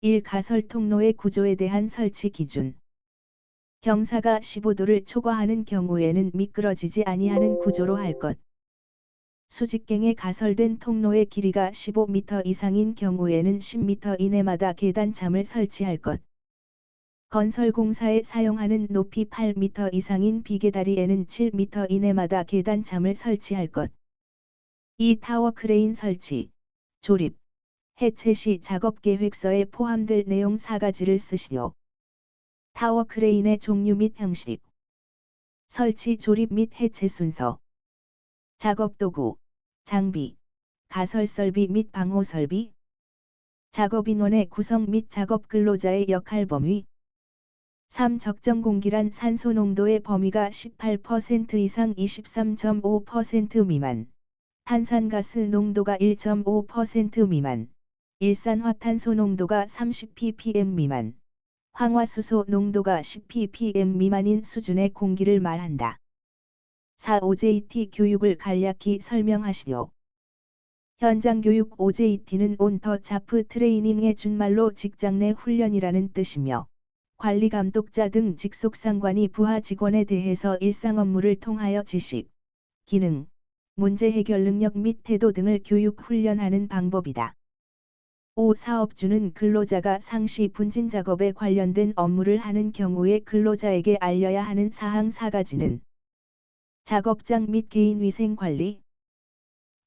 1. 가설 통로의 구조에 대한 설치 기준. 경사가 15도를 초과하는 경우에는 미끄러지지 아니하는 구조로 할 것. 수직경에 가설된 통로의 길이가 15m 이상인 경우에는 10m 이내마다 계단참을 설치할 것. 건설공사에 사용하는 높이 8m 이상인 비계다리에는 7m 이내마다 계단참을 설치할 것. 2. 타워 크레인 설치, 조립, 해체 시 작업 계획서에 포함될 내용 4가지를 쓰시오. 타워 크레인의 종류 및 형식, 설치 조립 및 해체 순서, 작업 도구, 장비, 가설 설비 및 방호 설비, 작업 인원의 구성 및 작업 근로자의 역할 범위. 3. 적정 공기란 산소 농도의 범위가 18% 이상 23.5% 미만, 탄산가스 농도가 1.5% 미만, 일산화탄소 농도가 30ppm 미만, 황화수소 농도가 10ppm 미만인 수준의 공기를 말한다. 4. OJT 교육을 간략히 설명하시오. 현장 교육 OJT는 온 더 자프 트레이닝의 준말로 직장 내 훈련이라는 뜻이며, 관리 감독자 등 직속 상관이 부하 직원에 대해서 일상 업무를 통하여 지식, 기능, 문제 해결 능력 및 태도 등을 교육 훈련하는 방법이다. 5. 사업주는 근로자가 상시 분진 작업에 관련된 업무를 하는 경우에 근로자에게 알려야 하는 사항 4가지는 작업장 및 개인위생 관리,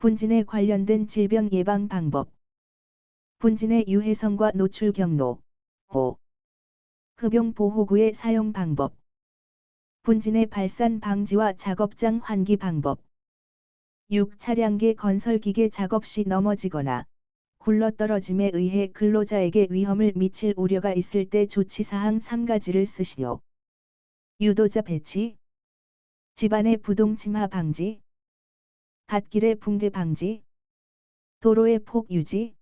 분진에 관련된 질병 예방 방법, 분진의 유해성과 노출 경로, 5. 흡용보호구의 사용 방법, 분진의 발산 방지와 작업장 환기 방법. 6. 차량계 건설기계 작업 시 넘어지거나 굴러떨어짐에 의해 근로자에게 위험을 미칠 우려가 있을 때 조치사항 3가지를 쓰시오. 유도자 배치, 집안의 부동 침하 방지, 갓길의 붕괴 방지, 도로의 폭 유지.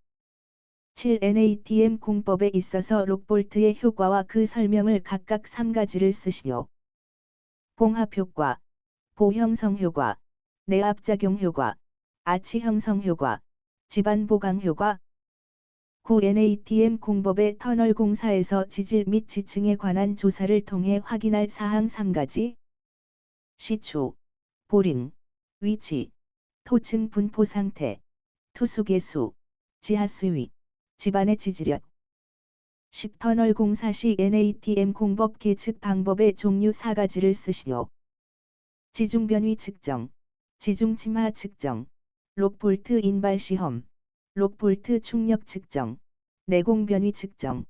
7. NATM 공법에 있어서 록볼트의 효과와 그 설명을 각각 3가지를 쓰시오. 봉합 효과, 보형성 효과, 내압작용 효과, 아치 형성 효과, 집안 보강 효과. 9. NATM 공법의 터널 공사에서 지질 및 지층에 관한 조사를 통해 확인할 사항 3가지. 시추, 보링, 위치, 토층 분포 상태, 투수 개수, 지하 수위, 집안의 지지력. 10. 터널 공사 시 NATM 공법 계측 방법의 종류 4가지를 쓰시오. 지중변위 측정, 지중침하 측정, 록볼트 인발 시험, 록볼트 충력 측정, 내공변위 측정.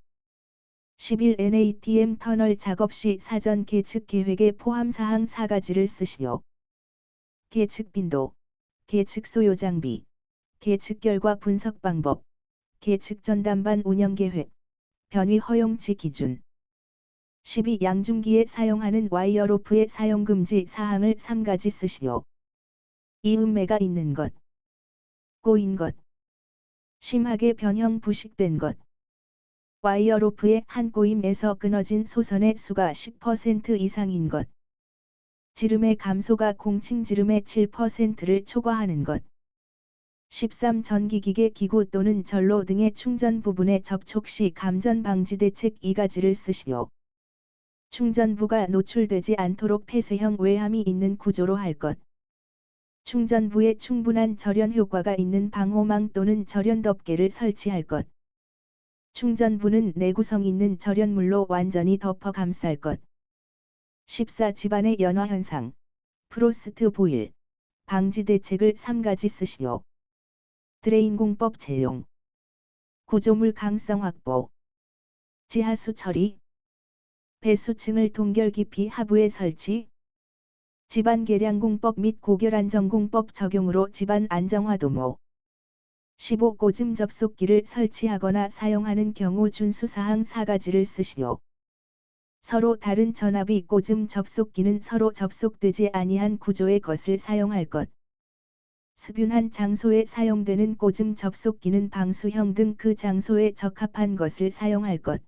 11. NATM 터널 작업 시 사전 계측 계획에 포함 사항 4가지를 쓰시오. 계측 빈도, 계측 소요 장비, 계측 결과 분석 방법, 계측 전담반 운영 계획, 변위 허용치 기준. 12. 양중기에 사용하는 와이어로프의 사용 금지 사항을 3가지 쓰시오. 이음매가 있는 것, 꼬인 것, 심하게 변형 부식된 것. 와이어로프의 한 꼬임에서 끊어진 소선의 수가 10% 이상인 것. 지름의 감소가 공칭 지름의 7%를 초과하는 것. 13. 전기기계 기구 또는 전로 등의 충전 부분에 접촉 시 감전 방지 대책 2가지를 쓰시오. 충전부가 노출되지 않도록 폐쇄형 외함이 있는 구조로 할 것. 충전부에 충분한 절연 효과가 있는 방호망 또는 절연 덮개를 설치할 것. 충전부는 내구성 있는 절연물로 완전히 덮어 감쌀 것. 14. 집안의 연화 현상, 프로스트 보일, 방지 대책을 3가지 쓰시오. 드레인 공법 채용, 구조물 강성 확보, 지하수 처리, 배수층을 동결 깊이 하부에 설치. 집안 계량 공법 및 고결 안정 공법 적용으로 집안 안정화 도모. 15. 꽂음 접속기를 설치하거나 사용하는 경우 준수사항 4가지를 쓰시오. 서로 다른 전압이 꽂음 접속기는 서로 접속되지 아니한 구조의 것을 사용할 것. 습윤한 장소에 사용되는 꽂음 접속기는 방수형 등 그 장소에 적합한 것을 사용할 것.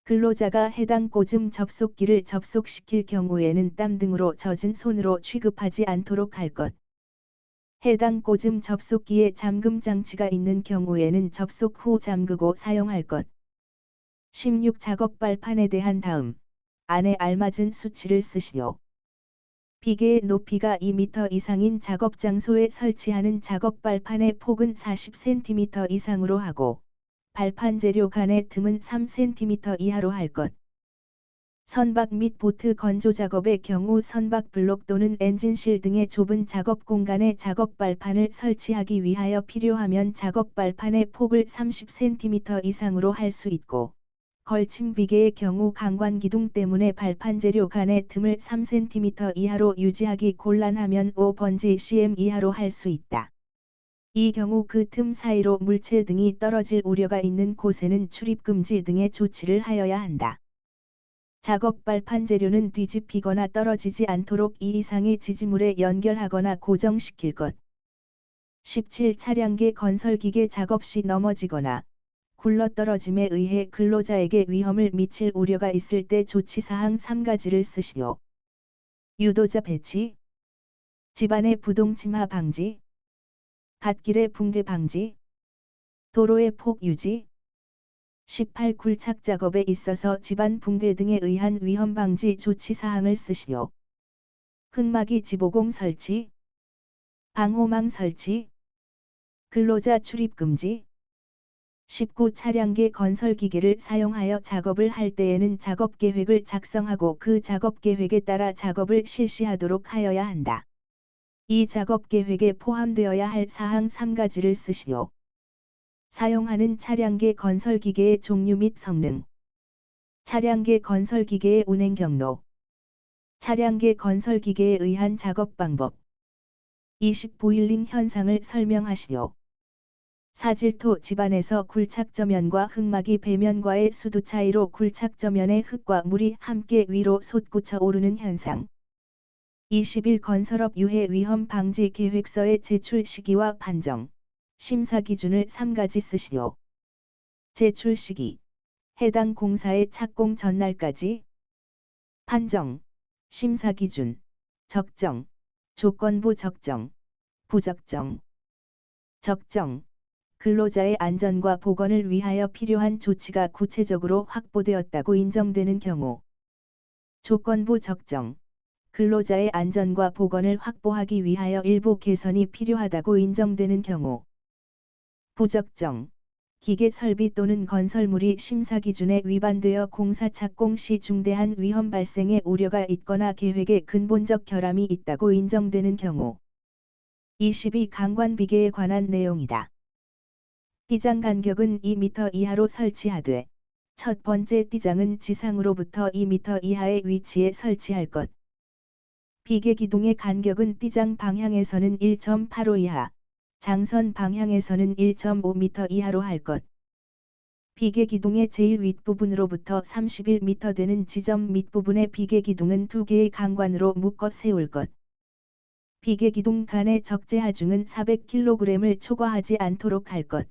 근로자가 해당 꽂음 접속기를 접속시킬 경우에는 땀 등으로 젖은 손으로 취급하지 않도록 할 것. 해당 꽂음 접속기에 잠금 장치가 있는 경우에는 접속 후 잠그고 사용할 것. 16 작업 발판에 대한 다음 안에 알맞은 수치를 쓰시오. 비계의 높이가 2m 이상인 작업 장소에 설치하는 작업 발판의 폭은 40cm 이상으로 하고 발판 재료 간의 틈은 3cm 이하로 할 것. 선박 및 보트 건조 작업의 경우 선박 블록 또는 엔진실 등의 좁은 작업 공간에 작업 발판을 설치하기 위하여 필요하면 작업 발판의 폭을 30cm 이상으로 할 수 있고, 걸침 비계의 경우 강관 기둥 때문에 발판 재료 간의 틈을 3cm 이하로 유지하기 곤란하면 5번지 cm 이하로 할 수 있다. 이 경우 그 틈 사이로 물체 등이 떨어질 우려가 있는 곳에는 출입금지 등의 조치를 하여야 한다. 작업 발판 재료는 뒤집히거나 떨어지지 않도록 이 이상의 지지물에 연결하거나 고정시킬 것. 17 차량계 건설기계 작업 시 넘어지거나 굴러떨어짐에 의해 근로자에게 위험을 미칠 우려가 있을 때 조치사항 3가지를 쓰시오. 유도자 배치, 집안의 부동 침하 방지, 갓길의 붕괴 방지, 도로의 폭 유지. 18 굴착 작업에 있어서 집안 붕괴 등에 의한 위험 방지 조치 사항을 쓰시오. 흙막이 지보공 설치, 방호망 설치, 근로자 출입 금지. 19 차량계 건설 기계를 사용하여 작업을 할 때에는 작업 계획을 작성하고 그 작업 계획에 따라 작업을 실시하도록 하여야 한다. 이 작업 계획에 포함되어야 할 사항 3가지를 쓰시오. 사용하는 차량계 건설기계의 종류 및 성능, 차량계 건설기계의 운행 경로, 차량계 건설기계에 의한 작업 방법, 20 보일링 현상을 설명하시오. 사질토 집안에서 굴착저면과 흙막이 배면과의 수두 차이로 굴착저면의 흙과 물이 함께 위로 솟구쳐 오르는 현상. 21 건설업 유해 위험 방지 계획서의 제출 시기와 판정, 심사 기준을 3가지 쓰시오. 제출 시기, 해당 공사의 착공 전날까지. 판정, 심사 기준, 적정, 조건부 적정, 부적정. 적정, 근로자의 안전과 보건을 위하여 필요한 조치가 구체적으로 확보되었다고 인정되는 경우. 조건부 적정, 근로자의 안전과 보건을 확보하기 위하여 일부 개선이 필요하다고 인정되는 경우. 부적정, 기계 설비 또는 건설물이 심사 기준에 위반되어 공사 착공 시 중대한 위험 발생의 우려가 있거나 계획에 근본적 결함이 있다고 인정되는 경우. 22 강관 비계에 관한 내용이다. 띠장 간격은 2m 이하로 설치하되, 첫 번째 띠장은 지상으로부터 2m 이하의 위치에 설치할 것. 비계 기둥의 간격은 띠장 방향에서는 1.85 이하, 장선 방향에서는 1.5m 이하로 할 것. 비계 기둥의 제일 윗부분으로부터 31m 되는 지점 밑부분의 비계 기둥은 2개의 강관으로 묶어 세울 것. 비계 기둥 간의 적재 하중은 400kg을 초과하지 않도록 할 것.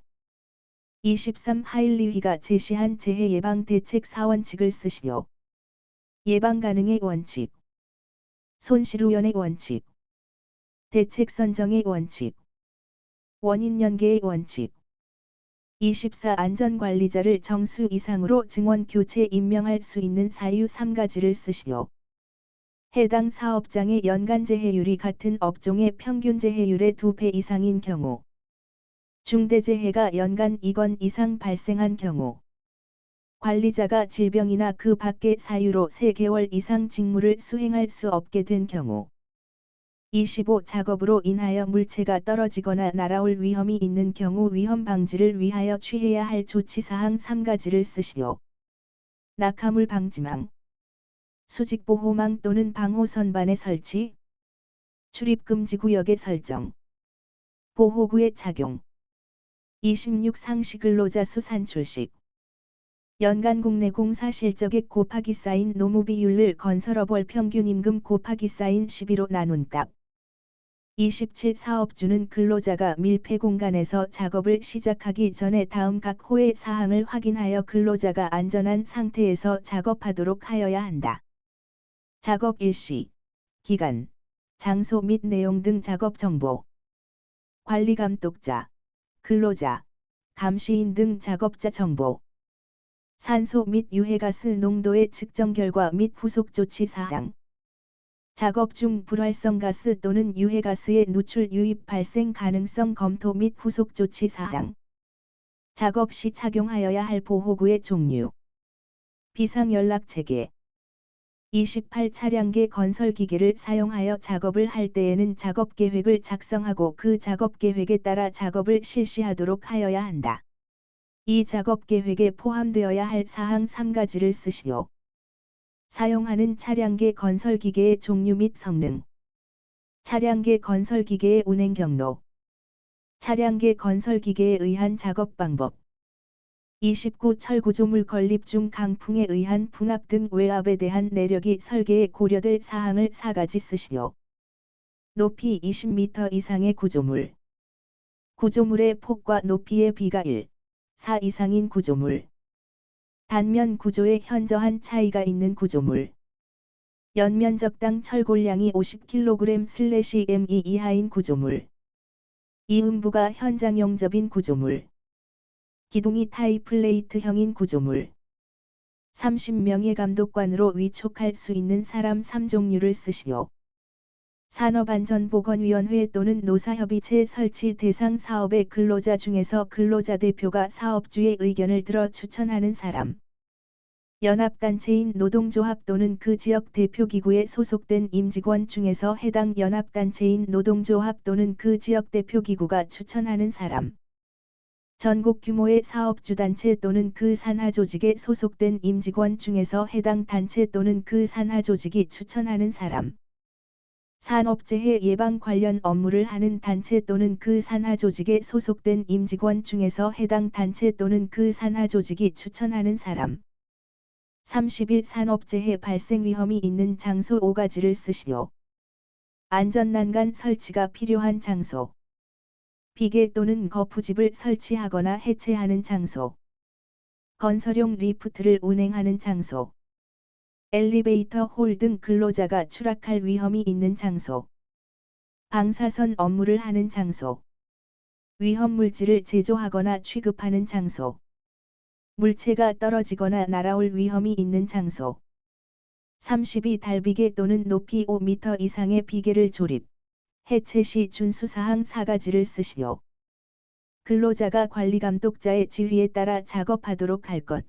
23 하일리휘가 제시한 재해 예방 대책 4원칙을 쓰시오. 예방 가능의 원칙, 손실 우연의 원칙, 대책 선정의 원칙, 원인 연계의 원칙. 24 안전관리자를 정수 이상으로 증원 교체 임명할 수 있는 사유 3가지를 쓰시오. 해당 사업장의 연간 재해율이 같은 업종의 평균 재해율의 2배 이상인 경우. 중대재해가 연간 2건 이상 발생한 경우. 관리자가 질병이나 그 밖의 사유로 3개월 이상 직무를 수행할 수 없게 된 경우. 25 작업으로 인하여 물체가 떨어지거나 날아올 위험이 있는 경우 위험 방지를 위하여 취해야 할 조치사항 3가지를 쓰시오. 낙하물 방지망, 수직보호망 또는 방호선반의 설치, 출입금지 구역의 설정, 보호구의 착용. 26 상시 근로자 수 산출식. 연간 국내 공사 실적액 곱하기 쌓인 노무 비율을 건설업월 평균 임금 곱하기 쌓인 12로 나눈 값. 27 사업주는 근로자가 밀폐 공간에서 작업을 시작하기 전에 다음 각 호의 사항을 확인하여 근로자가 안전한 상태에서 작업하도록 하여야 한다. 작업 일시, 기간, 장소 및 내용 등 작업 정보. 관리 감독자, 근로자, 감시인 등 작업자 정보. 산소 및 유해가스 농도의 측정 결과 및 후속 조치 사항. 작업 중 불활성 가스 또는 유해가스의 누출 유입 발생 가능성 검토 및 후속 조치 사항. 작업 시 착용하여야 할 보호구의 종류. 비상연락체계. 28 차량계 건설기계를 사용하여 작업을 할 때에는 작업계획을 작성하고 그 작업계획에 따라 작업을 실시하도록 하여야 한다. 이 작업계획에 포함되어야 할 사항 3가지를 쓰시오. 사용하는 차량계 건설기계의 종류 및 성능. 차량계 건설기계의 운행 경로. 차량계 건설기계에 의한 작업 방법. 29 철구조물 건립 중 강풍에 의한 풍압 등 외압에 대한 내력이 설계에 고려될 사항을 4가지 쓰시오. 높이 20m 이상의 구조물. 구조물의 폭과 높이의 비가 1, 4 이상인 구조물. 단면 구조에 현저한 차이가 있는 구조물. 연면적당 철골량이 50kg/m2 이하인 구조물. 이음부가 현장 용접인 구조물. 기둥이 타이플레이트형인 구조물. 30명의 감독관으로 위촉할 수 있는 사람 3종류를 쓰시오. 산업안전보건위원회 또는 노사협의체 설치 대상 사업의 근로자 중에서 근로자 대표가 사업주의 의견을 들어 추천하는 사람. 연합단체인 노동조합 또는 그 지역 대표기구에 소속된 임직원 중에서 해당 연합단체인 노동조합 또는 그 지역 대표기구가 추천하는 사람. 전국 규모의 사업주단체 또는 그 산하조직에 소속된 임직원 중에서 해당 단체 또는 그 산하조직이 추천하는 사람. 산업재해 예방 관련 업무를 하는 단체 또는 그 산하조직에 소속된 임직원 중에서 해당 단체 또는 그 산하조직이 추천하는 사람. 30일 산업재해 발생 위험이 있는 장소 5가지를 쓰시오. 안전난간 설치가 필요한 장소. 비계 또는 거푸집을 설치하거나 해체하는 장소. 건설용 리프트를 운행하는 장소. 엘리베이터 홀 등 근로자가 추락할 위험이 있는 장소. 방사선 업무를 하는 장소. 위험물질을 제조하거나 취급하는 장소. 물체가 떨어지거나 날아올 위험이 있는 장소. 32 달비계 또는 높이 5m 이상의 비계를 조립, 해체 시 준수사항 4가지를 쓰시오. 근로자가 관리감독자의 지휘에 따라 작업하도록 할 것.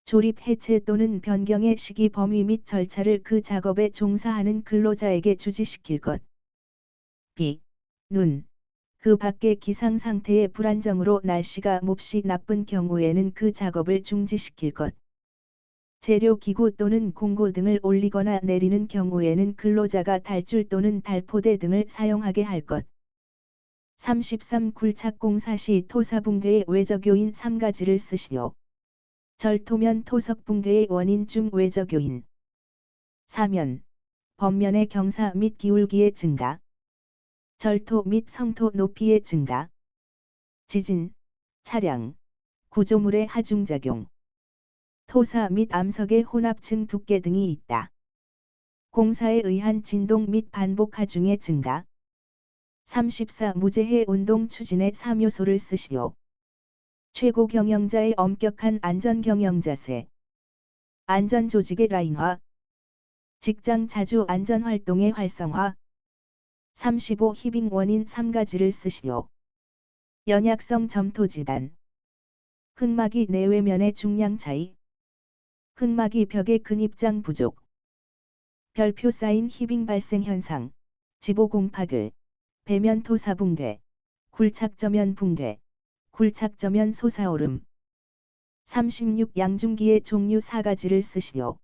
조립 해체 또는 변경의 시기 범위 및 절차를 그 작업에 종사하는 근로자에게 주지시킬 것. 비, 눈, 그 밖의 기상 상태의 불안정으로 날씨가 몹시 나쁜 경우에는 그 작업을 중지시킬 것. 재료 기구 또는 공구 등을 올리거나 내리는 경우에는 근로자가 달줄 또는 달포대 등을 사용하게 할 것. 33 굴착공사 시 토사붕괴의 외적요인 3가지를 쓰시오. 절토면 토석 붕괴의 원인 중 외적요인. 사면, 범면의 경사 및 기울기의 증가. 절토 및 성토 높이의 증가. 지진, 차량, 구조물의 하중작용. 토사 및 암석의 혼합층 두께 등이 있다. 공사에 의한 진동 및 반복 하중의 증가. 34 무재해 운동 추진의 3요소를 쓰시오. 최고 경영자의 엄격한 안전 경영 자세. 안전 조직의 라인화. 직장 자주 안전 활동의 활성화. 35 히빙 원인 3가지를 쓰시오. 연약성 점토 질환. 흙막이 내외면의 중량 차이. 흙막이 벽의 근입장 부족. 별표 쌓인 히빙 발생 현상. 지보 공파글. 배면 토사 붕괴. 굴착저면 붕괴. 굴착저면 솟아오름. 36 양중기의 종류 4가지를 쓰시오.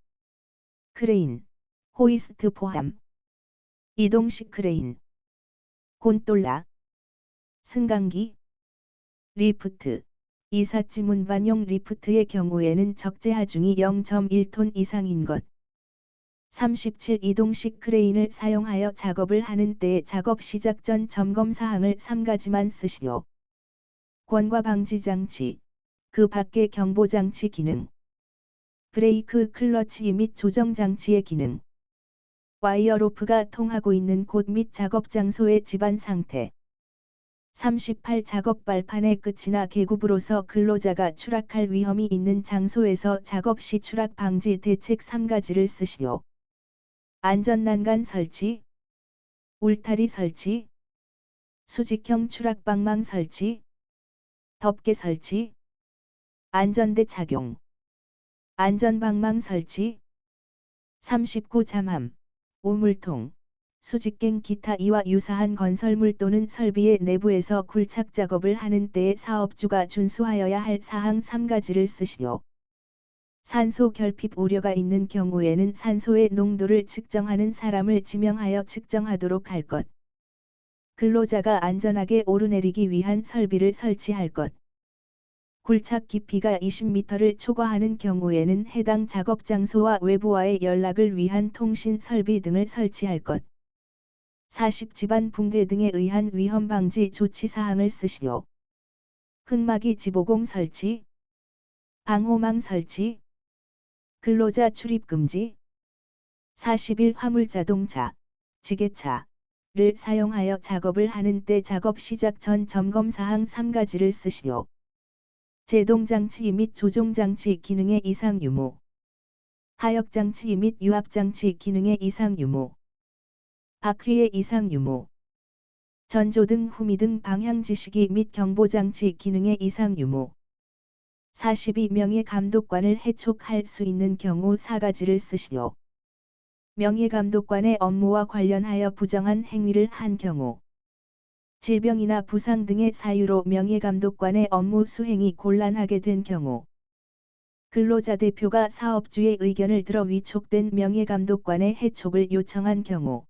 크레인. 호이스트 포함. 이동식 크레인. 곤돌라. 승강기. 리프트. 이삿짐 운반용 리프트의 경우에는 적재 하중이 0.1톤 이상인 것. 37 이동식 크레인을 사용하여 작업을 하는 때의 작업 시작 전 점검 사항을 3가지만 쓰시오. 권과 방지 장치, 그 밖의 경보 장치 기능, 브레이크 클러치 및 조정 장치의 기능, 와이어 로프가 통하고 있는 곳 및 작업 장소의 집안 상태. 38. 작업 발판의 끝이나 계급으로서 근로자가 추락할 위험이 있는 장소에서 작업 시 추락 방지 대책 3가지를 쓰시오. 안전난간 설치, 울타리 설치, 수직형 추락방망 설치, 덮개 설치, 안전대 착용, 안전방망 설치. 39. 잠함, 우물통, 수직갱 기타 이와 유사한 건설물 또는 설비의 내부에서 굴착 작업을 하는 때에 사업주가 준수하여야 할 사항 3가지를 쓰시오. 산소 결핍 우려가 있는 경우에는 산소의 농도를 측정하는 사람을 지명하여 측정하도록 할 것. 근로자가 안전하게 오르내리기 위한 설비를 설치할 것. 굴착 깊이가 20m를 초과하는 경우에는 해당 작업 장소와 외부와의 연락을 위한 통신 설비 등을 설치할 것. 40. 집안 붕괴 등에 의한 위험 방지 조치 사항을 쓰시오. 흙막이 지보공 설치, 방호망 설치, 근로자 출입 금지. 41. 화물 자동차, 지게차를 사용하여 작업을 하는 때 작업 시작 전 점검 사항 3가지를 쓰시오. 제동장치 및 조종장치 기능의 이상 유무, 하역장치 및 유압장치 기능의 이상 유무, 바퀴의 이상 유무, 전조등 후미등 방향지시기 및 경보장치 기능의 이상 유무. 42. 명예감독관을 해촉할 수 있는 경우 4가지를 쓰시오. 명예감독관의 업무와 관련하여 부정한 행위를 한 경우, 질병이나 부상 등의 사유로 명예감독관의 업무 수행이 곤란하게 된 경우, 근로자 대표가 사업주의 의견을 들어 위촉된 명예감독관의 해촉을 요청한 경우,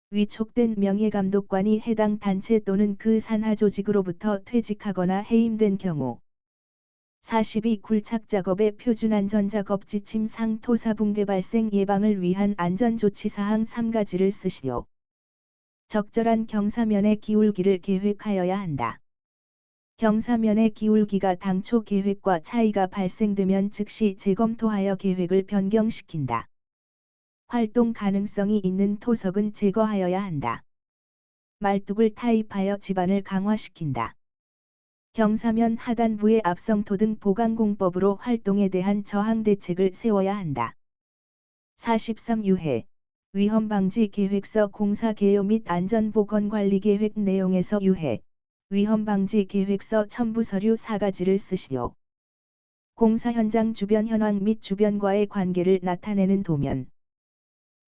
위촉된 명예감독관이 해당 단체 또는 그 산하 조직으로부터 퇴직하거나 해임된 경우. 42. 굴착 작업의 표준안전작업 지침 상 토사 붕괴 발생 예방을 위한 안전조치사항 3가지를 쓰시오. 적절한 경사면의 기울기를 계획하여야 한다. 경사면의 기울기가 당초 계획과 차이가 발생되면 즉시 재검토하여 계획을 변경시킨다. 활동 가능성이 있는 토석은 제거하여야 한다. 말뚝을 타입하여 지반을 강화시킨다. 경사면 하단부의 압성토 등 보강공법으로 활동에 대한 저항 대책을 세워야 한다. 43. 유해, 위험방지 계획서 공사 개요 및 안전보건관리 계획 내용에서 유해, 위험방지 계획서 첨부 서류 4가지를 쓰시오. 공사 현장 주변 현황 및 주변과의 관계를 나타내는 도면,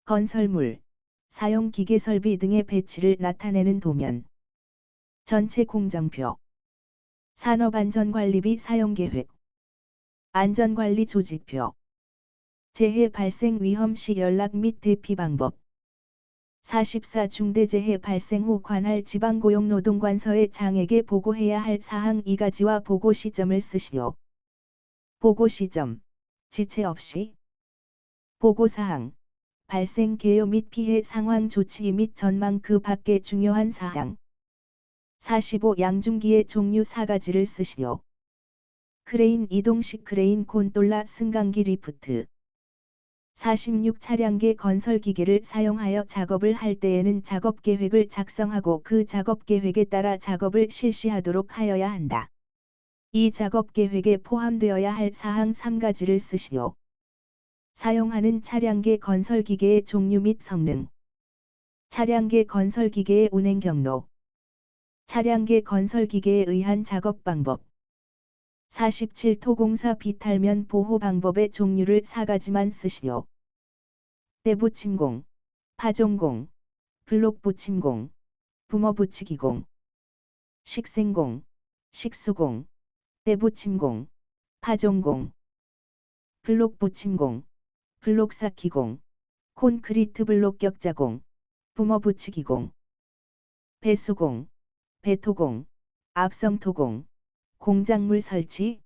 건설물, 사용 기계 설비 등의 배치를 나타내는 도면, 전체 공정표, 산업안전관리비 사용계획, 안전관리 조직표, 재해 발생 위험 시 연락 및 대피 방법. 44. 중대재해 발생 후 관할 지방고용노동관서에 장에게 보고해야 할 사항 2가지와 보고 시점을 쓰시오. 보고 시점, 지체 없이. 보고사항, 발생 개요 및 피해 상황 조치 및 전망 그 밖의 중요한 사항. 45. 양중기의 종류 4가지를 쓰시오. 크레인 이동식 크레인 곤돌라 승강기 리프트. 46. 차량계 건설기계를 사용하여 작업을 할 때에는 작업계획을 작성하고 그 작업계획에 따라 작업을 실시하도록 하여야 한다. 이 작업계획에 포함되어야 할 사항 3가지를 쓰시오. 사용하는 차량계 건설기계의 종류 및 성능, 차량계 건설기계의 운행 경로, 차량계 건설기계에 의한 작업 방법. 47. 토공사 비탈면 보호 방법의 종류를 4가지만 쓰시오. 때붙임공, 파종공, 블록 붙임공, 붕어 붙이기공, 식생공, 식수공, 때붙임공, 파종공, 블록 붙임공, 블록 쌓기공, 콘크리트 블록 격자공, 붕어 붙이기공, 배수공, 배토공, 압성토공, 공작물 설치.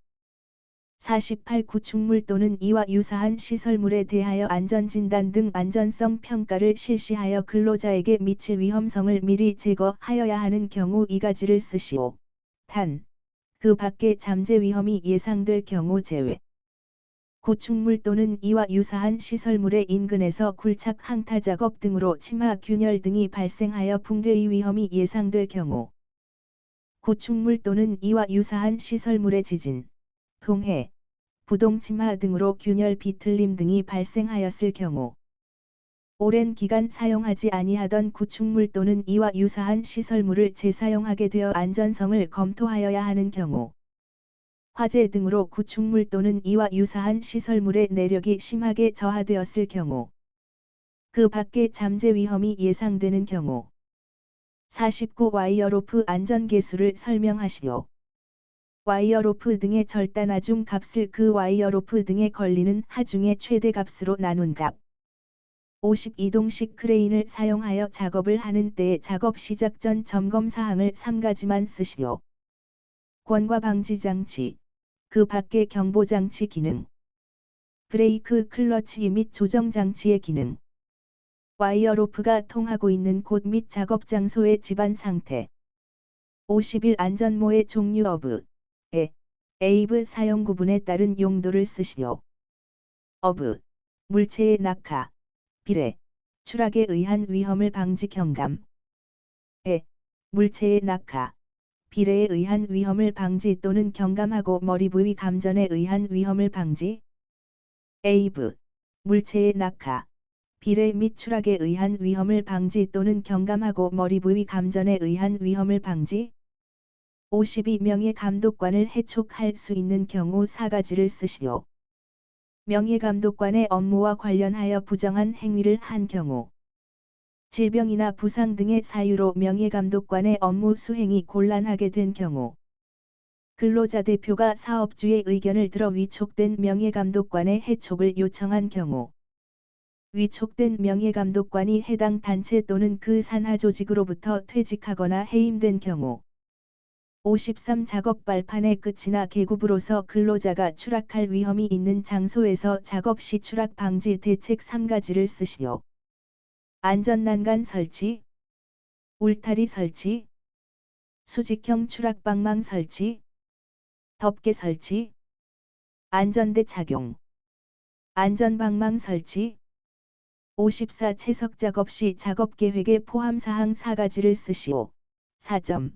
48. 구축물 또는 이와 유사한 시설물에 대하여 안전진단 등 안전성 평가를 실시하여 근로자에게 미칠 위험성을 미리 제거하여야 하는 경우 2가지를 쓰시오. 단, 그 밖의 잠재 위험이 예상될 경우 제외. 구축물 또는 이와 유사한 시설물의 인근에서 굴착 항타 작업 등으로 침하 균열 등이 발생하여 붕괴의 위험이 예상될 경우 구축물 또는 이와 유사한 시설물의 지진, 동해, 부동침하 등으로 균열 비틀림 등이 발생하였을 경우 오랜 기간 사용하지 아니하던 구축물 또는 이와 유사한 시설물을 재사용하게 되어 안전성을 검토하여야 하는 경우 화재 등으로 구축물 또는 이와 유사한 시설물의 내력이 심하게 저하되었을 경우 그 밖의 잠재 위험이 예상되는 경우 49. 와이어로프 안전계수를 설명하시오. 와이어로프 등의 절단하중 값을 그 와이어로프 등에 걸리는 하중의 최대 값으로 나눈 값. 52동식 크레인을 사용하여 작업을 하는 때의 작업 시작 전 점검 사항을 3가지만 쓰시오. 권과 방지 장치, 그 밖의 경보 장치 기능, 브레이크 클러치 및 조정 장치의 기능, 와이어로프가 통하고 있는 곳 및 작업 장소의 집안 상태. 51 안전모의 종류 어브, 에이브 사용 구분에 따른 용도를 쓰시오. 어브, 물체의 낙하, 비례, 추락에 의한 위험을 방지 경감. 물체의 낙하, 비례에 의한 위험을 방지 또는 경감하고 머리 부위 감전에 의한 위험을 방지. 에이브, 물체의 낙하, 비례 및 추락에 의한 위험을 방지 또는 경감하고 머리 부위 감전에 의한 위험을 방지. 52 명예감독관을 해촉할 수 있는 경우 4가지를 쓰시오. 명예감독관의 업무와 관련하여 부정한 행위를 한 경우 질병이나 부상 등의 사유로 명예감독관의 업무 수행이 곤란하게 된 경우 근로자 대표가 사업주의 의견을 들어 위촉된 명예감독관의 해촉을 요청한 경우 위촉된 명예감독관이 해당 단체 또는 그 산하 조직으로부터 퇴직하거나 해임된 경우 53 작업 발판의 끝이나 계급으로서 근로자가 추락할 위험이 있는 장소에서 작업 시 추락 방지 대책 3가지를 쓰시오. 안전난간 설치, 울타리 설치, 수직형 추락방망 설치, 덮개 설치, 안전대 착용, 안전방망 설치. 54 채석 작업 시 작업 계획의 포함 사항 4가지를 쓰시오. 4점.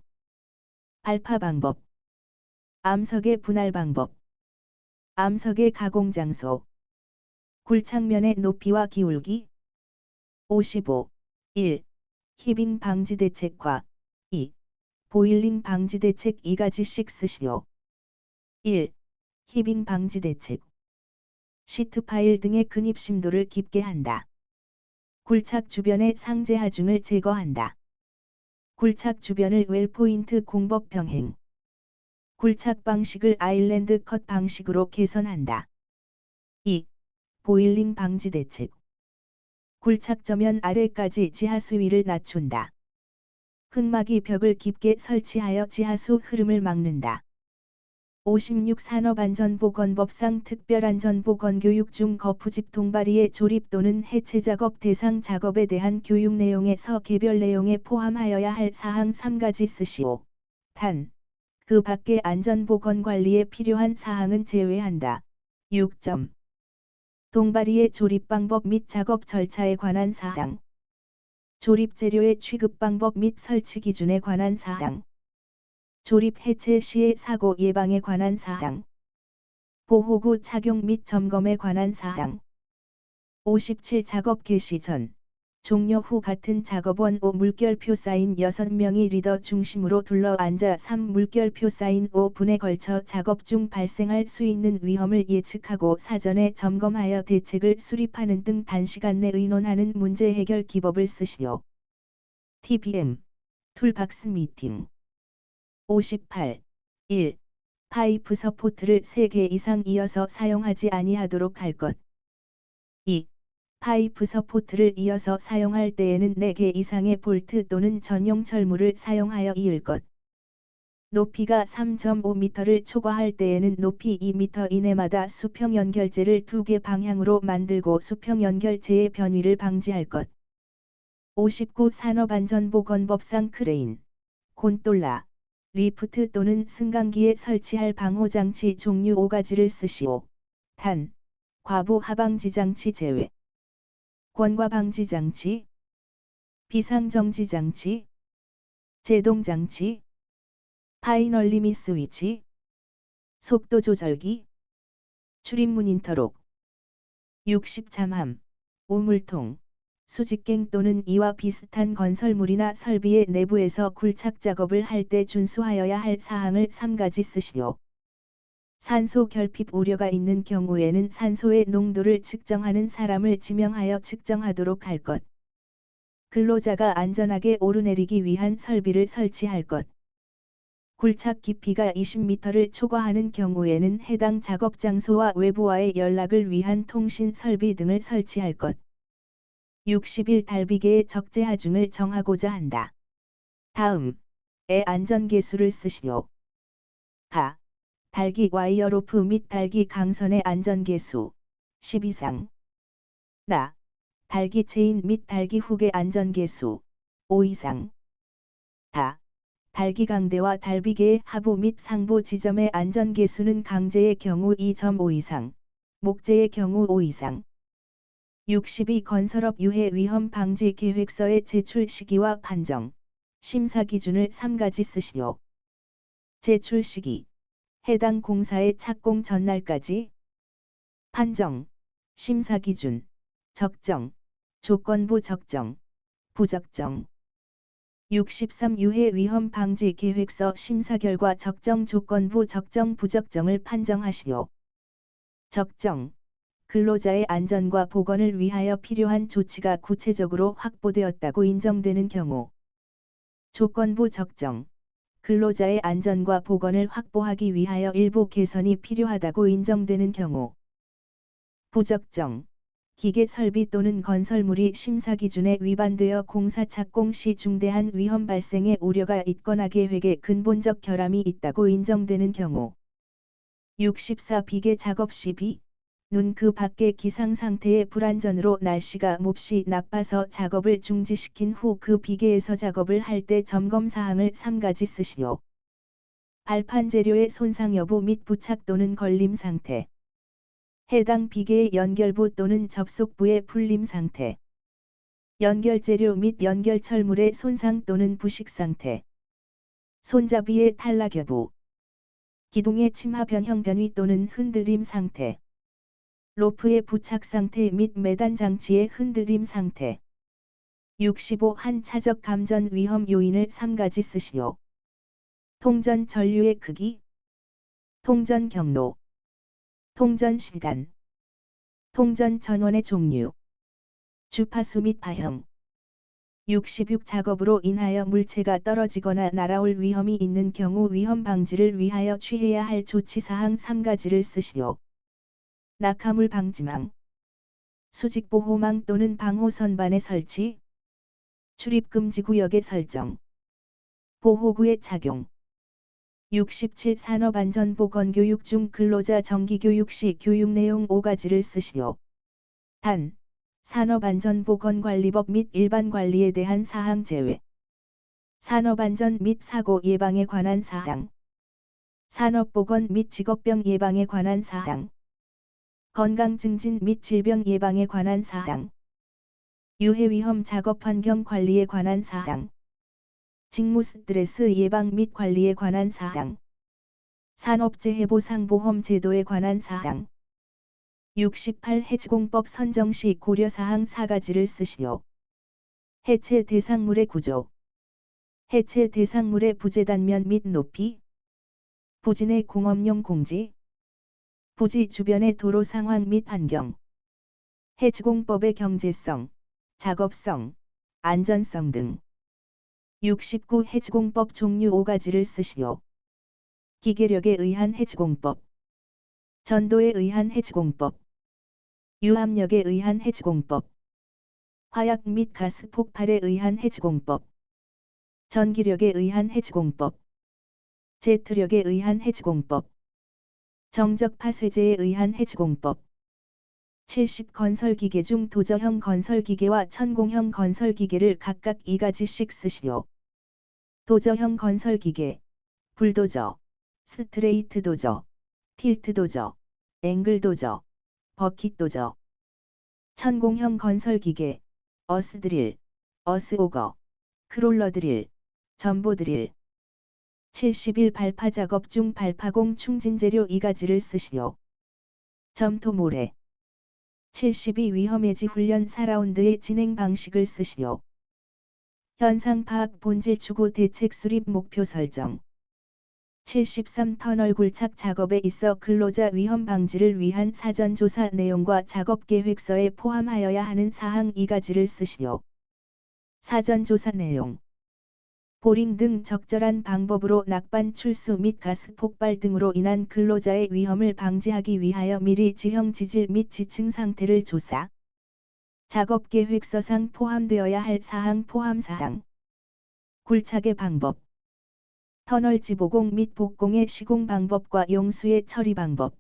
발파 방법, 암석의 분할 방법, 암석의 가공 장소, 굴착면의 높이와 기울기. 55. 1. 히빙 방지 대책과 2. 보일링 방지 대책 2가지씩 쓰시오. 1. 히빙 방지 대책. 시트 파일 등의 근입 심도를 깊게 한다. 굴착 주변의 상재 하중을 제거한다. 굴착 주변을 웰포인트 공법 병행. 굴착 방식을 아일랜드 컷 방식으로 개선한다. 2. 보일링 방지 대책. 굴착 저면 아래까지 지하수 위를 낮춘다. 흙막이 벽을 깊게 설치하여 지하수 흐름을 막는다. 56 산업안전보건법상 특별안전보건교육 중 거푸집 동바리의 조립 또는 해체 작업 대상 작업에 대한 교육 내용에서 개별 내용에 포함하여야 할 사항 3가지 쓰시오. 단, 그 밖의 안전보건관리에 필요한 사항은 제외한다. 6점. 동바리의 조립 방법 및 작업 절차에 관한 사항. 조립 재료의 취급 방법 및 설치 기준에 관한 사항. 조립 해체 시의 사고 예방에 관한 사항. 보호구 착용 및 점검에 관한 사항. 57 작업 개시 전, 종료 후 같은 작업원 5 물결표 사인 6명이 리더 중심으로 둘러앉아 3 물결표 사인 5분에 걸쳐 작업 중 발생할 수 있는 위험을 예측하고 사전에 점검하여 대책을 수립하는 등 단시간 내 의논하는 문제 해결 기법을 쓰시오. TBM, 툴박스 미팅. 58. 1. 파이프 서포트를 3개 이상 이어서 사용하지 아니하도록 할 것. 2. 파이프 서포트를 이어서 사용할 때에는 4개 이상의 볼트 또는 전용 철물을 사용하여 이을 것. 높이가 3.5m를 초과할 때에는 높이 2m 이내마다 수평 연결재를 2개 방향으로 만들고 수평 연결재의 변위를 방지할 것. 59 산업안전보건법상 크레인, 곤돌라, 리프트 또는 승강기에 설치할 방호장치 종류 5가지를 쓰시오. 단, 과부 하방지장치 제외. 권과 방지장치, 비상정지장치, 제동장치, 파이널리미 스위치, 속도 조절기, 출입문 인터록, 60 잠함, 우물통, 수직갱 또는 이와 비슷한 건설물이나 설비의 내부에서 굴착 작업을 할 때 준수하여야 할 사항을 3가지 쓰시오. 산소 결핍 우려가 있는 경우에는 산소의 농도를 측정하는 사람을 지명하여 측정하도록 할 것. 근로자가 안전하게 오르내리기 위한 설비를 설치할 것. 굴착 깊이가 20m를 초과하는 경우에는 해당 작업 장소와 외부와의 연락을 위한 통신 설비 등을 설치할 것. 60일 달비계의 적재 하중을 정하고자 한다. 다음, 의 안전계수를 쓰시오. 가, 달기 와이어 로프 및 달기 강선의 안전계수, 10 이상. 나, 달기 체인 및 달기 훅의 안전계수, 5 이상. 다, 달기 강대와 달비계의 하부 및 상부 지점의 안전계수는 강제의 경우 2.5 이상, 목재의 경우 5 이상. 62 건설업 유해 위험 방지 계획서의 제출 시기와 판정, 심사 기준을 3가지 쓰시오. 제출 시기, 해당 공사의 착공 전날까지. 판정, 심사 기준, 적정, 조건부 적정, 부적정. 63 유해 위험 방지 계획서 심사 결과 적정 조건부 적정 부적정을 판정하시오. 적정, 근로자의 안전과 보건을 위하여 필요한 조치가 구체적으로 확보되었다고 인정되는 경우. 조건부 적정, 근로자의 안전과 보건을 확보하기 위하여 일부 개선이 필요하다고 인정되는 경우. 부적정, 기계 설비 또는 건설물이 심사 기준에 위반되어 공사 착공 시 중대한 위험 발생의 우려가 있거나 계획에 근본적 결함이 있다고 인정되는 경우. 64 비계 작업 시 비, 눈 그 밖의 기상 상태의 불안전으로 날씨가 몹시 나빠서 작업을 중지시킨 후 그 비계에서 작업을 할 때 점검 사항을 3가지 쓰시오. 발판 재료의 손상 여부 및 부착 또는 걸림 상태. 해당 비계의 연결부 또는 접속부의 풀림 상태. 연결 재료 및 연결 철물의 손상 또는 부식 상태. 손잡이의 탈락 여부. 기둥의 침하 변형 변위 또는 흔들림 상태. 로프의 부착 상태 및 매단 장치의 흔들림 상태. 65 한차적 감전 위험 요인을 3가지 쓰시오. 통전 전류의 크기, 통전 경로, 통전 시간, 통전 전원의 종류, 주파수 및 파형. 66 작업으로 인하여 물체가 떨어지거나 날아올 위험이 있는 경우 위험 방지를 위하여 취해야 할 조치사항 3가지를 쓰시오. 낙하물 방지망, 수직보호망 또는 방호선반의 설치, 출입금지구역의 설정, 보호구의 착용. 67 산업안전보건교육 중 근로자 정기교육 시 교육 내용 5가지를 쓰시오. 단, 산업안전보건관리법 및 일반관리에 대한 사항 제외. 산업안전 및 사고 예방에 관한 사항. 산업보건 및 직업병 예방에 관한 사항. 건강증진 및 질병 예방에 관한 사항. 유해위험 작업환경 관리에 관한 사항. 직무 스트레스 예방 및 관리에 관한 사항. 산업재해보상보험 제도에 관한 사항. 68 해치공법 선정 시 고려사항 4가지를 쓰시오. 해체 대상물의 구조. 해체 대상물의 부재 단면 및 높이. 부진의 공업용 공지. 부지 주변의 도로 상황 및 환경. 해치공법의 경제성, 작업성, 안전성 등. 69 해치공법 종류 5가지를 쓰시오. 기계력에 의한 해치공법, 전도에 의한 해치공법, 유압력에 의한 해치공법, 화약 및 가스 폭발에 의한 해치공법, 전기력에 의한 해치공법, 제트력에 의한 해치공법, 정적 파쇄제에 의한 해치공법. 70 건설기계 중 도저형 건설기계와 천공형 건설기계를 각각 2가지씩 쓰시오. 도저형 건설기계, 불도저, 스트레이트 도저, 틸트 도저, 앵글 도저, 버킷 도저. 천공형 건설기계, 어스 드릴, 어스 오거, 크롤러 드릴, 점보 드릴. 70일 발파 작업 중 발파공 충진재료 2가지를 쓰시오. 점토 모래. 72 위험해지 훈련 4라운드의 진행 방식을 쓰시오. 현상 파악 본질 추구 대책 수립 목표 설정. 73 터널 굴착 작업에 있어 근로자 위험 방지를 위한 사전 조사 내용과 작업 계획서에 포함하여야 하는 사항 2가지를 쓰시오. 사전 조사 내용. 보링 등 적절한 방법으로 낙반 출수 및 가스 폭발 등으로 인한 근로자의 위험을 방지하기 위하여 미리 지형 지질 및 지층 상태를 조사. 작업 계획서상 포함되어야 할 사항 포함 사항. 굴착의 방법. 터널 지보공 및 복공의 시공 방법과 용수의 처리 방법.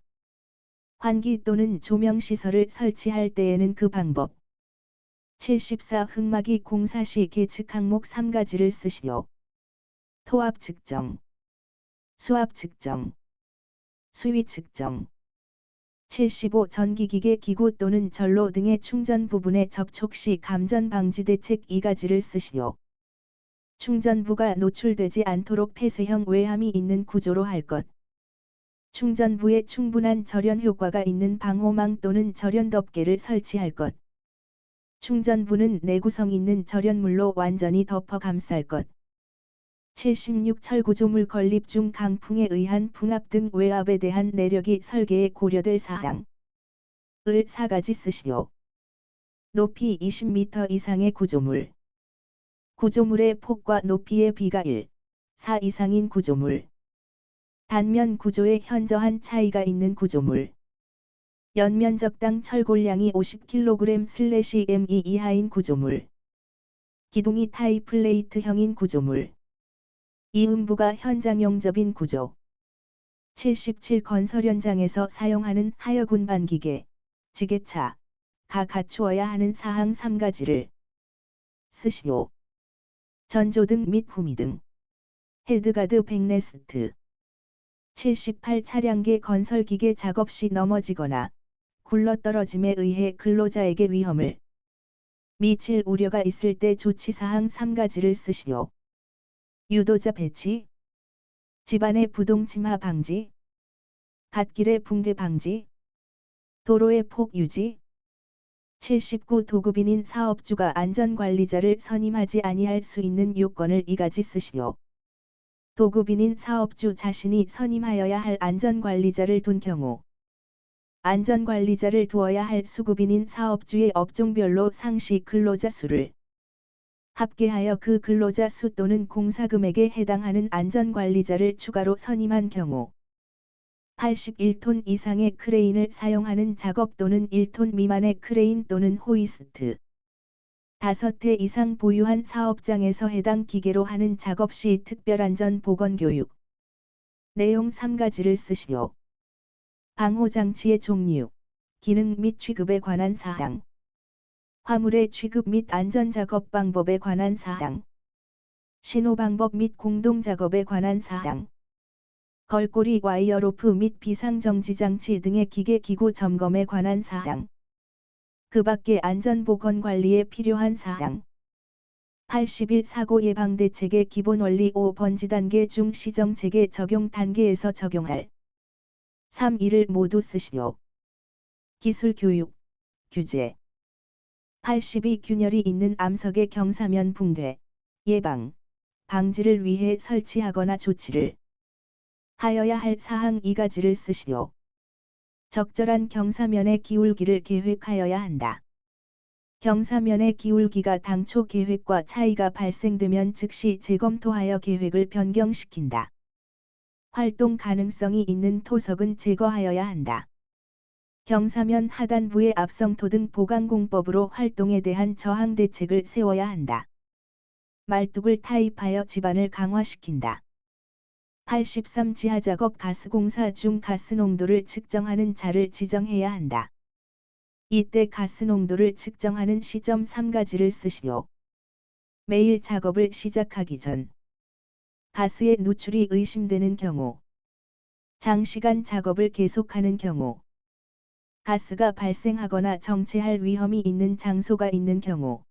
환기 또는 조명 시설을 설치할 때에는 그 방법. 74 흙막이 공사 시 계측 항목 3가지를 쓰시오. 토압 측정, 수압 측정, 수위 측정. 75 전기기계 기구 또는 전로 등의 충전 부분에 접촉 시 감전 방지 대책 2가지를 쓰시오. 충전부가 노출되지 않도록 폐쇄형 외함이 있는 구조로 할 것. 충전부에 충분한 절연 효과가 있는 방호망 또는 절연 덮개를 설치할 것. 충전부는 내구성 있는 절연물로 완전히 덮어 감쌀 것. 76 철구조물 건립 중 강풍에 의한 풍압 등 외압에 대한 내력이 설계에 고려될 사항. 을 4가지 쓰시오. 높이 20m 이상의 구조물. 구조물의 폭과 높이의 비가 1, 4 이상인 구조물. 단면 구조에 현저한 차이가 있는 구조물. 연면적당 철골량이 50kg/m2 이하인 구조물. 기둥이 타이 플레이트형인 구조물. 이음부가 현장 용접인 구조. 77 건설 현장에서 사용하는 하여군 반기계, 지게차, 가 갖추어야 하는 사항 3가지를 쓰시오. 전조등 및 후미등. 헤드가드 백레스트. 78 차량계 건설기계 작업 시 넘어지거나 굴러떨어짐에 의해 근로자에게 위험을 미칠 우려가 있을 때 조치사항 3가지를 쓰시오. 유도자 배치, 집안의 부동 침하 방지, 갓길의 붕괴 방지, 도로의 폭 유지. 79 도급인인 사업주가 안전관리자를 선임하지 아니할 수 있는 요건을 2가지 쓰시오. 도급인인 사업주 자신이 선임하여야 할 안전관리자를 둔 경우, 안전관리자를 두어야 할 수급인인 사업주의 업종별로 상시 근로자 수를 합계하여 그 근로자 수 또는 공사금액에 해당하는 안전관리자를 추가로 선임한 경우, 81톤 이상의 크레인을 사용하는 작업 또는 1톤 미만의 크레인 또는 호이스트, 5대 이상 보유한 사업장에서 해당 기계로 하는 작업 시 특별안전 보건교육 내용 3가지를 쓰시오. 방호장치의 종류, 기능 및 취급에 관한 사항. 화물의 취급 및 안전작업 방법에 관한 사항. 신호방법 및 공동작업에 관한 사항. 걸고리 와이어로프 및 비상정지장치 등의 기계기구 점검에 관한 사항. 그 밖의 안전보건관리에 필요한 사항. 81 사고 예방 대책의 기본 원리 5번지 단계 중 시정체계 적용 단계에서 적용할 3. 이를 모두 쓰시오. 기술 교육, 규제. 82 균열이 있는 암석의 경사면 붕괴, 예방, 방지를 위해 설치하거나 조치를 하여야 할 사항 2가지를 쓰시오. 적절한 경사면의 기울기를 계획하여야 한다. 경사면의 기울기가 당초 계획과 차이가 발생되면 즉시 재검토하여 계획을 변경시킨다. 활동 가능성이 있는 토석은 제거하여야 한다. 경사면 하단부의 압성토 등 보강공법으로 활동에 대한 저항 대책을 세워야 한다. 말뚝을 타입하여 지반을 강화시킨다. 83 지하작업 가스공사 중 가스 농도를 측정하는 자를 지정해야 한다. 이때 가스 농도를 측정하는 시점 3가지를 쓰시오. 매일 작업을 시작하기 전, 가스의 누출이 의심되는 경우, 장시간 작업을 계속하는 경우, 가스가 발생하거나 정체할 위험이 있는 장소가 있는 경우,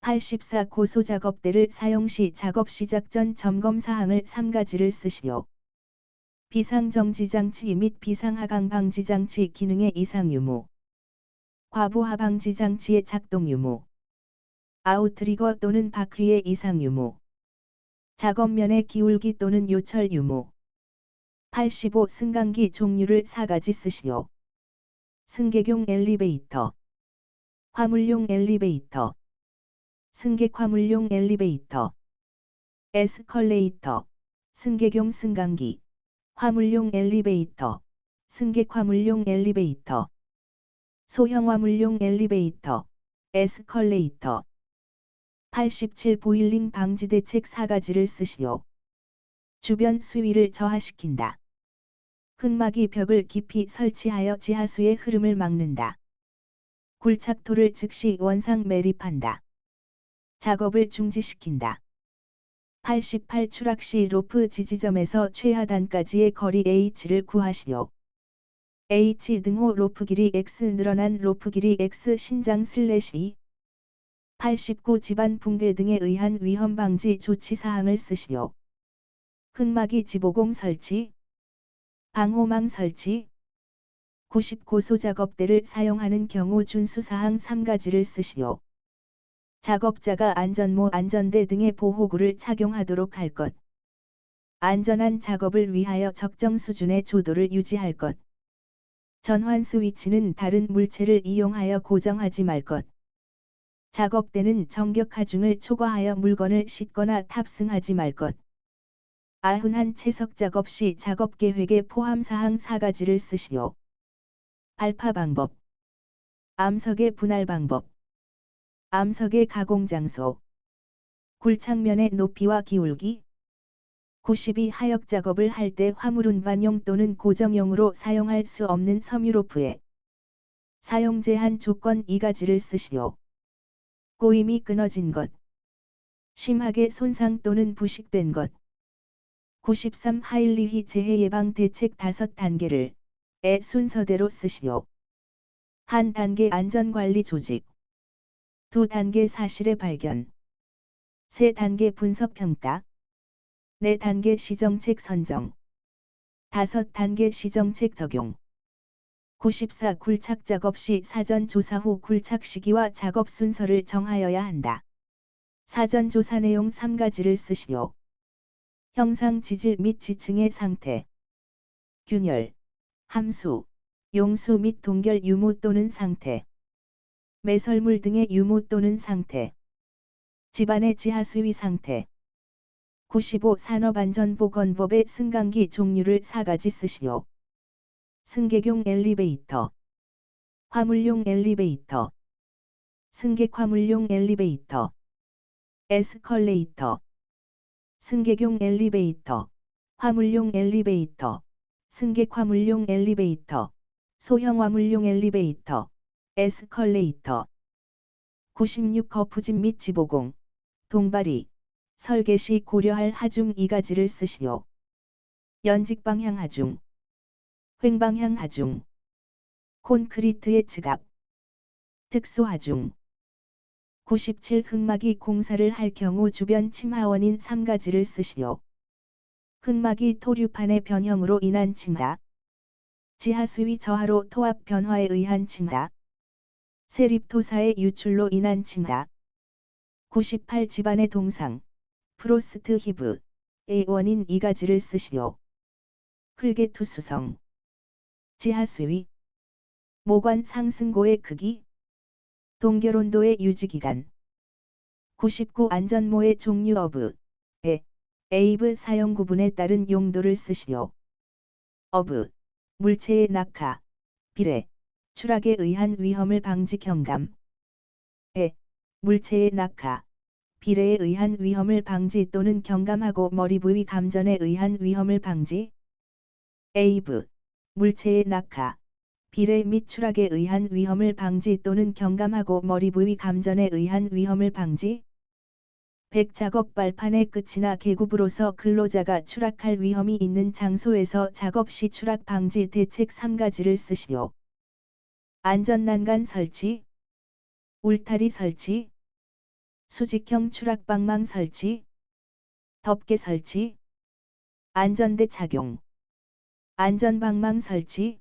84. 고소작업대를 사용 시 작업 시작 전 점검 사항을 3가지를 쓰시오. 비상정지장치 및 비상하강방지장치 기능의 이상 유무. 과부하방지장치의 작동 유무. 아웃트리거 또는 바퀴의 이상 유무. 작업면의 기울기 또는 요철 유무. 85. 승강기 종류를 4가지 쓰시오. 승객용 엘리베이터, 화물용 엘리베이터, 승객 화물용 엘리베이터, 에스컬레이터, 승객용 승강기, 화물용 엘리베이터, 승객 화물용 엘리베이터, 소형 화물용 엘리베이터, 에스컬레이터. 87. 보일링 방지 대책 4가지를 쓰시오. 주변 수위를 저하시킨다. 흙막이 벽을 깊이 설치하여 지하수의 흐름을 막는다. 굴착토를 즉시 원상 매립한다. 작업을 중지시킨다. 88. 추락 시 로프 지지점에서 최하단까지의 거리 H를 구하시오. H 등호 로프 길이 X 늘어난 로프 길이 X 신장 /2. 89. 집안 붕괴 등에 의한 위험 방지 조치 사항을 쓰시오. 흙막이 지보공 설치, 방호망 설치. 90. 고소작업대를 사용하는 경우 준수사항 3가지를 쓰시오. 작업자가 안전모 안전대 등의 보호구를 착용하도록 할 것. 안전한 작업을 위하여 적정 수준의 조도를 유지할 것. 전환 스위치는 다른 물체를 이용하여 고정하지 말 것. 작업대는 정격 하중을 초과하여 물건을 싣거나 탑승하지 말 것. 91. 채석 작업 시 작업 계획에 포함 사항 4가지를 쓰시오. 발파 방법, 암석의 분할 방법, 암석의 가공 장소, 굴착면의 높이와 기울기. 92. 하역 작업을 할 때 화물 운반용 또는 고정용으로 사용할 수 없는 섬유로프에 사용 제한 조건 2가지를 쓰시오. 꼬임이 끊어진 것, 심하게 손상 또는 부식된 것. 93. 하일리히 재해 예방 대책 5단계를 의 순서대로 쓰시오. 1단계 안전관리 조직, 2단계 사실의 발견, 3단계 분석 평가, 4단계 시정책 선정, 5단계 시정책 적용. 94. 굴착 작업 시 사전 조사 후 굴착 시기와 작업 순서를 정하여야 한다. 사전 조사 내용 3가지를 쓰시오. 형상 지질 및 지층의 상태, 균열, 함수, 용수 및 동결 유무 또는 상태, 매설물 등의 유무 또는 상태, 집안의 지하수위 상태. 95. 산업안전보건법의 승강기 종류를 4가지 쓰시오. 승객용 엘리베이터, 화물용 엘리베이터, 승객 화물용 엘리베이터, 에스컬레이터. 승객용 엘리베이터, 화물용 엘리베이터, 승객 화물용 엘리베이터, 소형 화물용 엘리베이터, 에스컬레이터. 96. 거푸집 및 지보공, 동발이, 설계 시 고려할 하중 2가지를 쓰시오. 연직방향 하중, 횡방향 하중, 콘크리트의 측압, 특수하중. 97. 흙막이 공사를 할 경우 주변 침하 원인 3가지를 쓰시오. 흙막이 토류판의 변형으로 인한 침하, 지하수위 저하로 토압 변화에 의한 침하, 세립토사의 유출로 인한 침하. 98. 집안의 동상, 프로스트 히브의 원인 2가지를 쓰시오. 흙의 투수성, 지하수위, 모관 상승고의 크기, 동결온도의 유지기간. 99. 안전모의 종류 에이브 사용 구분에 따른 용도를 쓰시오. 어브, 물체의 낙하, 비례, 추락에 의한 위험을 방지 경감. 물체의 낙하, 비례에 의한 위험을 방지 또는 경감하고 머리 부위 감전에 의한 위험을 방지. 에이브, 물체의 낙하, 비례 및 추락에 의한 위험을 방지 또는 경감하고 머리 부위 감전에 의한 위험을 방지. 100. 작업 발판의 끝이나 계급으로서 근로자가 추락할 위험이 있는 장소에서 작업 시 추락 방지 대책 3가지를 쓰시오. 안전난간 설치, 울타리 설치, 수직형 추락방망 설치, 덮개 설치, 안전대 착용, 안전방망 설치,